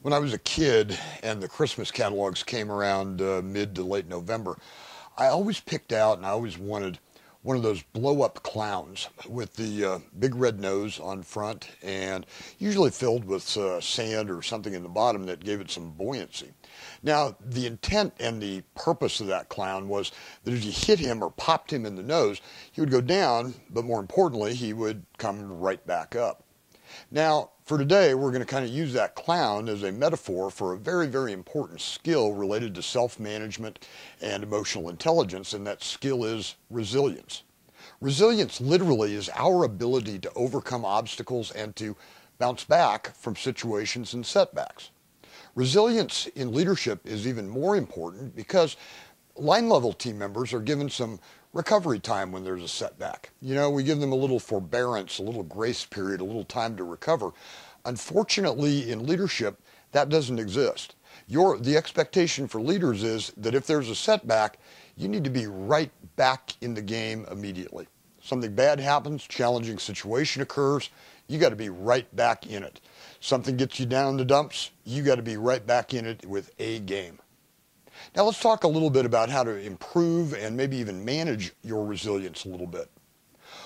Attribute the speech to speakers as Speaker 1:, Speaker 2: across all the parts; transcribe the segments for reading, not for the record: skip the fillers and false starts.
Speaker 1: When I was a kid and the Christmas catalogs came around mid to late November, I always picked out and I always wanted one of those blow-up clowns with the big red nose on front and usually filled with sand or something in the bottom that gave it some buoyancy. Now, the intent and the purpose of that clown was that if you hit him or popped him in the nose, he would go down, but more importantly, he would come right back up. Now, for today, we're going to kind of use that clown as a metaphor for a very, very important skill related to self-management and emotional intelligence, and that skill is resilience. Resilience literally is our ability to overcome obstacles and to bounce back from situations and setbacks. Resilience in leadership is even more important because line level team members are given some recovery time when there's a setback. You know, we give them a little forbearance, a little grace period, a little time to recover. Unfortunately, in leadership, that doesn't exist. The expectation for leaders is that if there's a setback, you need to be right back in the game immediately. Something bad happens, challenging situation occurs, you got to be right back in it. Something gets you down in the dumps, you got to be right back in it with A game. Now let's talk a little bit about how to improve and maybe even manage your resilience a little bit.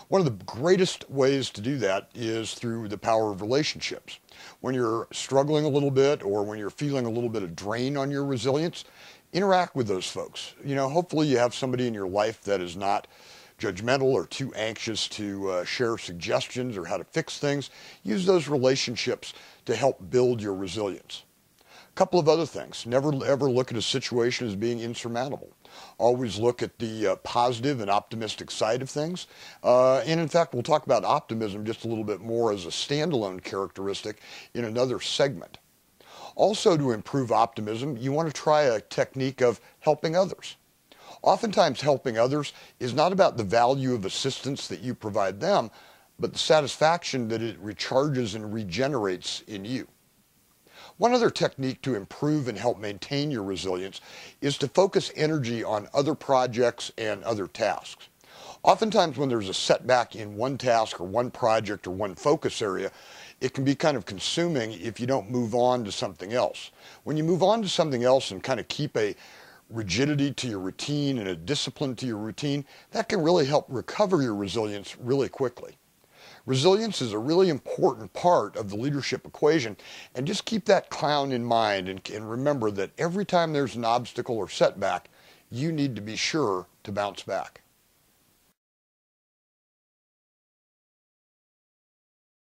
Speaker 1: One of the greatest ways to do that is through the power of relationships. When you're struggling a little bit or when you're feeling a little bit of drain on your resilience, interact with those folks. You know, hopefully you have somebody in your life that is not judgmental or too anxious to share suggestions or how to fix things. Use those relationships to help build your resilience. Couple of other things. Never ever look at a situation as being insurmountable. Always look at the positive and optimistic side of things. And in fact, we'll talk about optimism just a little bit more as a standalone characteristic in another segment. Also, to improve optimism, you want to try a technique of helping others. Oftentimes, helping others is not about the value of assistance that you provide them, but the satisfaction that it recharges and regenerates in you. One other technique to improve and help maintain your resilience is to focus energy on other projects and other tasks. Oftentimes when there's a setback in one task or one project or one focus area, it can be kind of consuming if you don't move on to something else. When you move on to something else and kind of keep a rigidity to your routine and a discipline to your routine, that can really help recover your resilience really quickly. Resilience is a really important part of the leadership equation, and just keep that clown in mind and remember that every time there's an obstacle or setback, you need to be sure to bounce back.